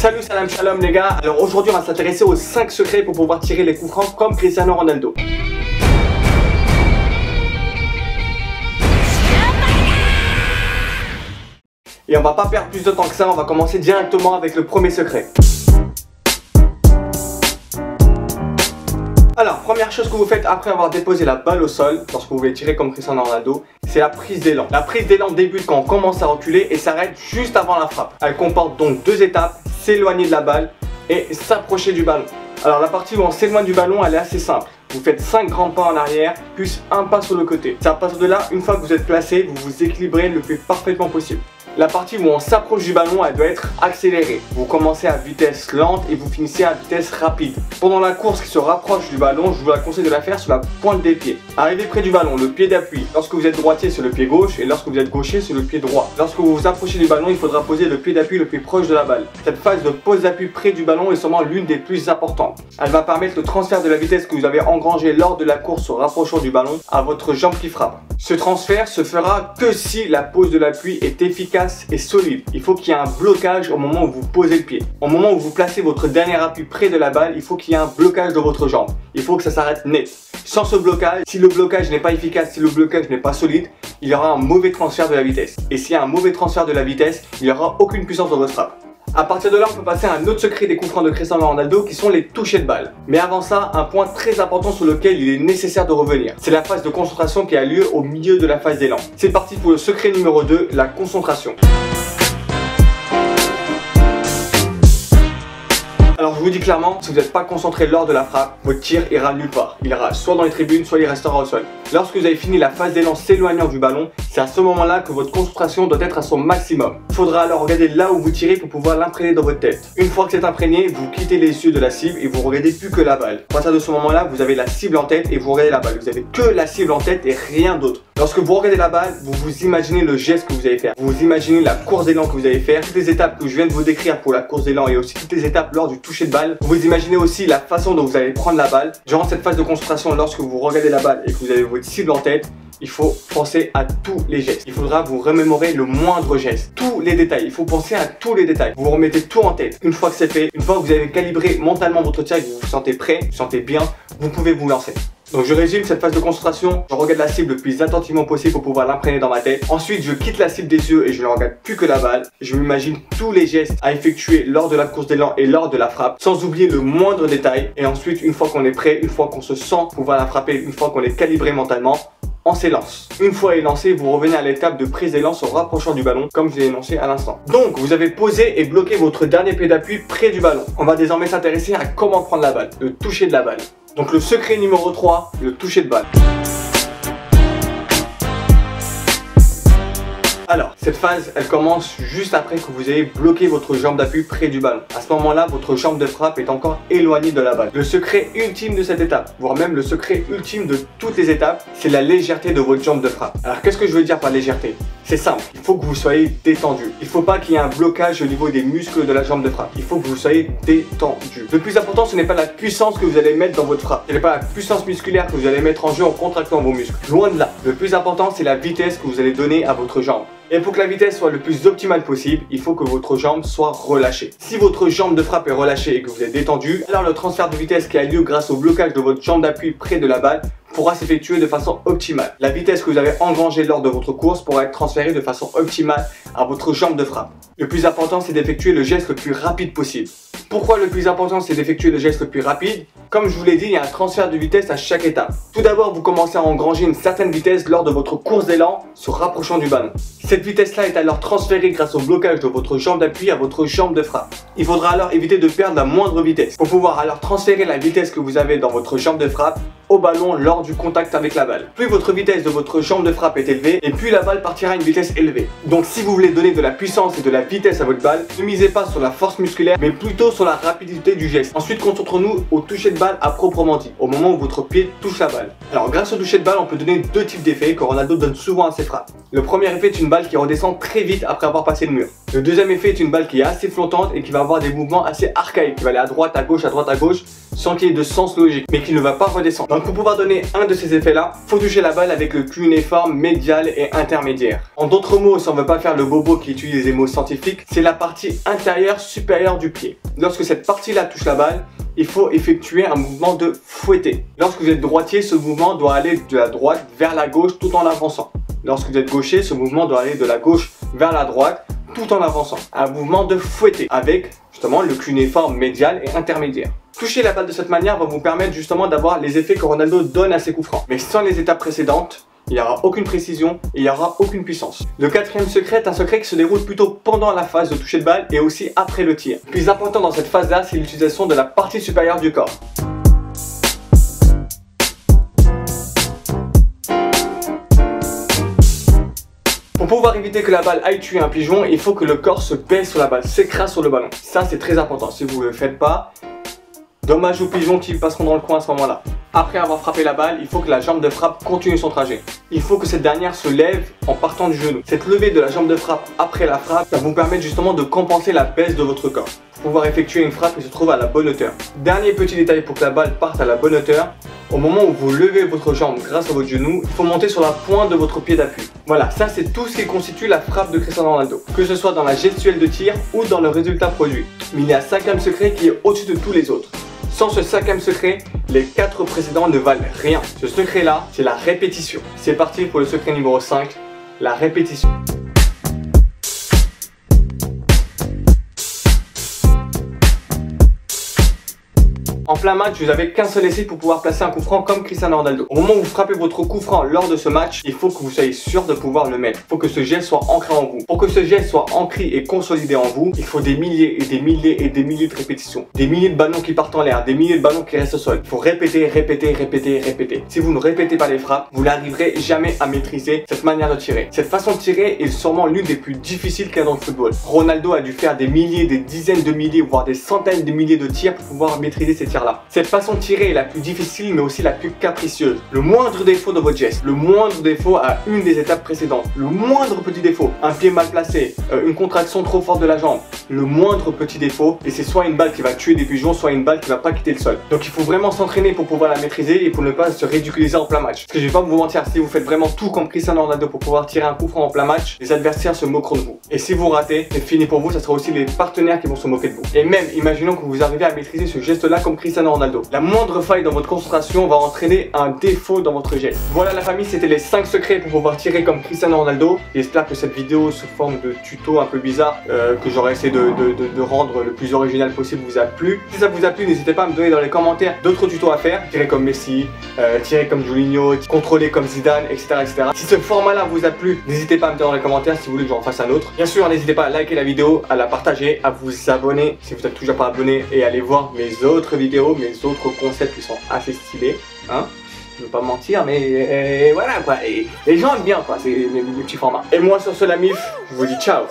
Salut, salam, shalom les gars. Alors aujourd'hui on va s'intéresser aux 5 secrets pour pouvoir tirer les coups francs comme Cristiano Ronaldo. Et on va pas perdre plus de temps que ça, on va commencer directement avec le premier secret. Alors, première chose que vous faites après avoir déposé la balle au sol, lorsque vous voulez tirer comme Cristiano Ronaldo, c'est la prise d'élan. La prise d'élan débute quand on commence à reculer et s'arrête juste avant la frappe. Elle comporte donc 2 étapes, s'éloigner de la balle et s'approcher du ballon. Alors la partie où on s'éloigne du ballon, elle est assez simple. Vous faites 5 grands pas en arrière, plus un pas sur le côté. C'est à partir de là, une fois que vous êtes placé, vous vous équilibrez le plus parfaitement possible. La partie où on s'approche du ballon, elle doit être accélérée. Vous commencez à vitesse lente et vous finissez à vitesse rapide. Pendant la course qui se rapproche du ballon, je vous la conseille de la faire sur la pointe des pieds. Arrivez près du ballon, le pied d'appui. Lorsque vous êtes droitier, c'est le pied gauche et lorsque vous êtes gaucher, c'est le pied droit. Lorsque vous vous approchez du ballon, il faudra poser le pied d'appui le plus proche de la balle. Cette phase de pose d'appui près du ballon est sûrement l'une des plus importantes. Elle va permettre le transfert de la vitesse que vous avez engrangée lors de la course au rapprochant du ballon à votre jambe qui frappe. Ce transfert se fera que si la pose de l'appui est efficace et solide. Il faut qu'il y ait un blocage au moment où vous posez le pied. Au moment où vous placez votre dernier appui près de la balle, il faut qu'il y ait un blocage de votre jambe. Il faut que ça s'arrête net. Sans ce blocage, si le blocage n'est pas efficace, si le blocage n'est pas solide, il y aura un mauvais transfert de la vitesse. Et s'il y a un mauvais transfert de la vitesse, il n'y aura aucune puissance dans votre frappe. A partir de là, on peut passer à un autre secret des coups francs de Cristiano Ronaldo qui sont les touchés de balle. Mais avant ça, un point très important sur lequel il est nécessaire de revenir. C'est la phase de concentration qui a lieu au milieu de la phase d'élan. C'est parti pour le secret numéro 2, la concentration. Alors je vous dis clairement, si vous n'êtes pas concentré lors de la frappe, votre tir ira nulle part. Il ira soit dans les tribunes, soit il restera au sol. Lorsque vous avez fini la phase d'élan s'éloignant du ballon, c'est à ce moment-là que votre concentration doit être à son maximum. Il faudra alors regarder là où vous tirez pour pouvoir l'imprégner dans votre tête. Une fois que c'est imprégné, vous quittez les yeux de la cible et vous regardez plus que la balle. À partir de ce moment-là, vous avez la cible en tête et vous regardez la balle. Vous avez que la cible en tête et rien d'autre. Lorsque vous regardez la balle, vous vous imaginez le geste que vous allez faire. Vous vous imaginez la course d'élan que vous allez faire, toutes les étapes que je viens de vous décrire pour la course d'élan et aussi toutes les étapes lors du toucher de balle. Vous imaginez aussi la façon dont vous allez prendre la balle. Durant cette phase de concentration, lorsque vous regardez la balle et que vous avez votre cible en tête, il faut penser à tous les gestes. Il faudra vous remémorer le moindre geste, tous les détails. Il faut penser à tous les détails. Vous remettez tout en tête. Une fois que c'est fait, une fois que vous avez calibré mentalement votre tir et que vous vous sentez prêt, vous vous sentez bien, vous pouvez vous lancer. Donc je résume cette phase de concentration, je regarde la cible le plus attentivement possible pour pouvoir l'imprégner dans ma tête. Ensuite je quitte la cible des yeux et je ne regarde plus que la balle. Je m'imagine tous les gestes à effectuer lors de la course d'élan et lors de la frappe, sans oublier le moindre détail. Et ensuite une fois qu'on est prêt, une fois qu'on se sent pouvoir la frapper, une fois qu'on est calibré mentalement, on s'élance. Une fois élancé, vous revenez à l'étape de prise d'élan en rapprochant du ballon, comme je l'ai énoncé à l'instant. Donc, vous avez posé et bloqué votre dernier pied d'appui près du ballon. On va désormais s'intéresser à comment prendre la balle, le toucher de la balle. Donc le secret numéro 3, le toucher de balle. Alors, cette phase, elle commence juste après que vous ayez bloqué votre jambe d'appui près du ballon. À ce moment-là, votre jambe de frappe est encore éloignée de la balle. Le secret ultime de cette étape, voire même le secret ultime de toutes les étapes, c'est la légèreté de votre jambe de frappe. Alors, qu'est-ce que je veux dire par légèreté? C'est simple, il faut que vous soyez détendu. Il ne faut pas qu'il y ait un blocage au niveau des muscles de la jambe de frappe. Il faut que vous soyez détendu. Le plus important, ce n'est pas la puissance que vous allez mettre dans votre frappe. Ce n'est pas la puissance musculaire que vous allez mettre en jeu en contractant vos muscles. Loin de là. Le plus important, c'est la vitesse que vous allez donner à votre jambe. Et pour que la vitesse soit le plus optimale possible, il faut que votre jambe soit relâchée. Si votre jambe de frappe est relâchée et que vous êtes détendu, alors le transfert de vitesse qui a lieu grâce au blocage de votre jambe d'appui près de la balle pourra s'effectuer de façon optimale. La vitesse que vous avez engrangée lors de votre course pourra être transférée de façon optimale à votre jambe de frappe. Le plus important, c'est d'effectuer le geste le plus rapide possible. Pourquoi le plus important, c'est d'effectuer le geste le plus rapide? Comme je vous l'ai dit, il y a un transfert de vitesse à chaque étape. Tout d'abord, vous commencez à engranger une certaine vitesse lors de votre course d'élan se rapprochant du ballon. Cette vitesse-là est alors transférée grâce au blocage de votre jambe d'appui à votre jambe de frappe. Il faudra alors éviter de perdre la moindre vitesse pour pouvoir alors transférer la vitesse que vous avez dans votre jambe de frappe au ballon lors du contact avec la balle. Plus votre vitesse de votre jambe de frappe est élevée et plus la balle partira à une vitesse élevée. Donc si vous voulez donner de la puissance et de la vitesse à votre balle, ne misez pas sur la force musculaire mais plutôt sur la rapidité du geste. Ensuite, concentrons-nous au toucher de balle à proprement dit, au moment où votre pied touche la balle. Alors grâce au toucher de balle, on peut donner 2 types d'effets que Ronaldo donne souvent à ses frappes. Le premier effet est une balle qui redescend très vite après avoir passé le mur. Le deuxième effet est une balle qui est assez flottante et qui va avoir des mouvements assez archaïques, qui va aller à droite, à gauche, sans qu'il y ait de sens logique, mais qui ne va pas redescendre. Donc pour pouvoir donner un de ces effets là, faut toucher la balle avec le cunéiforme médial et intermédiaire. En d'autres mots, si on ne veut pas faire le bobo qui utilise les mots scientifiques, c'est la partie intérieure supérieure du pied. Lorsque cette partie là touche la balle, il faut effectuer un mouvement de fouetter. Lorsque vous êtes droitier, ce mouvement doit aller de la droite vers la gauche tout en avançant. Lorsque vous êtes gaucher, ce mouvement doit aller de la gauche vers la droite tout en avançant. Un mouvement de fouetter avec justement le cunéiforme médial et intermédiaire. Toucher la balle de cette manière va vous permettre justement d'avoir les effets que Ronaldo donne à ses coups francs. Mais sans les étapes précédentes, il n'y aura aucune précision et il n'y aura aucune puissance. Le quatrième secret est un secret qui se déroule plutôt pendant la phase de toucher de balle et aussi après le tir. Le plus important dans cette phase-là, c'est l'utilisation de la partie supérieure du corps. Pour pouvoir éviter que la balle aille tuer un pigeon, il faut que le corps se baisse sur la balle, s'écrase sur le ballon. Ça, c'est très important. Si vous ne le faites pas, dommage aux pigeons qui passeront dans le coin à ce moment-là. Après avoir frappé la balle, il faut que la jambe de frappe continue son trajet. Il faut que cette dernière se lève en partant du genou. Cette levée de la jambe de frappe après la frappe va vous permettre justement de compenser la baisse de votre corps. Pour pouvoir effectuer une frappe qui se trouve à la bonne hauteur. Dernier petit détail pour que la balle parte à la bonne hauteur. Au moment où vous levez votre jambe grâce à votre genou, il faut monter sur la pointe de votre pied d'appui. Voilà, ça c'est tout ce qui constitue la frappe de Cristiano Ronaldo. Que ce soit dans la gestuelle de tir ou dans le résultat produit. Mais il y a un cinquième secret qui est au-dessus de tous les autres. Sans ce cinquième secret, les 4 précédents ne valent rien. Ce secret-là, c'est la répétition. C'est parti pour le secret numéro 5, la répétition. En plein match, vous n'avez qu'un seul essai pour pouvoir placer un coup franc comme Cristiano Ronaldo. Au moment où vous frappez votre coup franc lors de ce match, il faut que vous soyez sûr de pouvoir le mettre. Il faut que ce geste soit ancré en vous. Pour que ce geste soit ancré et consolidé en vous, il faut des milliers et des milliers et des milliers de répétitions. Des milliers de ballons qui partent en l'air, des milliers de ballons qui restent au sol. Il faut répéter, répéter, répéter, répéter. Si vous ne répétez pas les frappes, vous n'arriverez jamais à maîtriser cette manière de tirer. Cette façon de tirer est sûrement l'une des plus difficiles qu'il y a dans le football. Ronaldo a dû faire des milliers, des dizaines de milliers, voire des centaines de milliers de tirs pour pouvoir maîtriser ces tirs-là. Cette façon de tirer est la plus difficile mais aussi la plus capricieuse. Le moindre défaut de votre geste, le moindre défaut à une des étapes précédentes, le moindre petit défaut, un pied mal placé, une contraction trop forte de la jambe, le moindre petit défaut et c'est soit une balle qui va tuer des pigeons, soit une balle qui va pas quitter le sol. Donc il faut vraiment s'entraîner pour pouvoir la maîtriser et pour ne pas se ridiculiser en plein match. Parce que je vais pas vous mentir, si vous faites vraiment tout comme Cristiano Ronaldo pour pouvoir tirer un coup franc en plein match, les adversaires se moqueront de vous. Et si vous ratez, c'est fini pour vous, ça sera aussi les partenaires qui vont se moquer de vous. Et même, imaginons que vous arrivez à maîtriser ce geste-là comme Cristiano Ronaldo. La moindre faille dans votre concentration va entraîner un défaut dans votre geste. Voilà la famille, c'était les 5 secrets pour pouvoir tirer comme Cristiano Ronaldo. J'espère que cette vidéo sous forme de tuto un peu bizarre que j'aurais essayé de rendre le plus original possible vous a plu. Si ça vous a plu, n'hésitez pas à me donner dans les commentaires d'autres tutos à faire. Tirer comme Messi, tirer comme Julinho, contrôler comme Zidane, etc., etc. Si ce format-là vous a plu, n'hésitez pas à me dire dans les commentaires si vous voulez que j'en fasse un autre. Bien sûr, n'hésitez pas à liker la vidéo, à la partager, à vous abonner si vous n'êtes toujours pas abonné et à aller voir mes autres vidéos, mes autres concepts qui sont assez stylés, hein. Je veux pas mentir, mais voilà quoi, et les gens aiment bien quoi, c'est les petits formats. Et moi sur ce la mif, je vous dis ciao.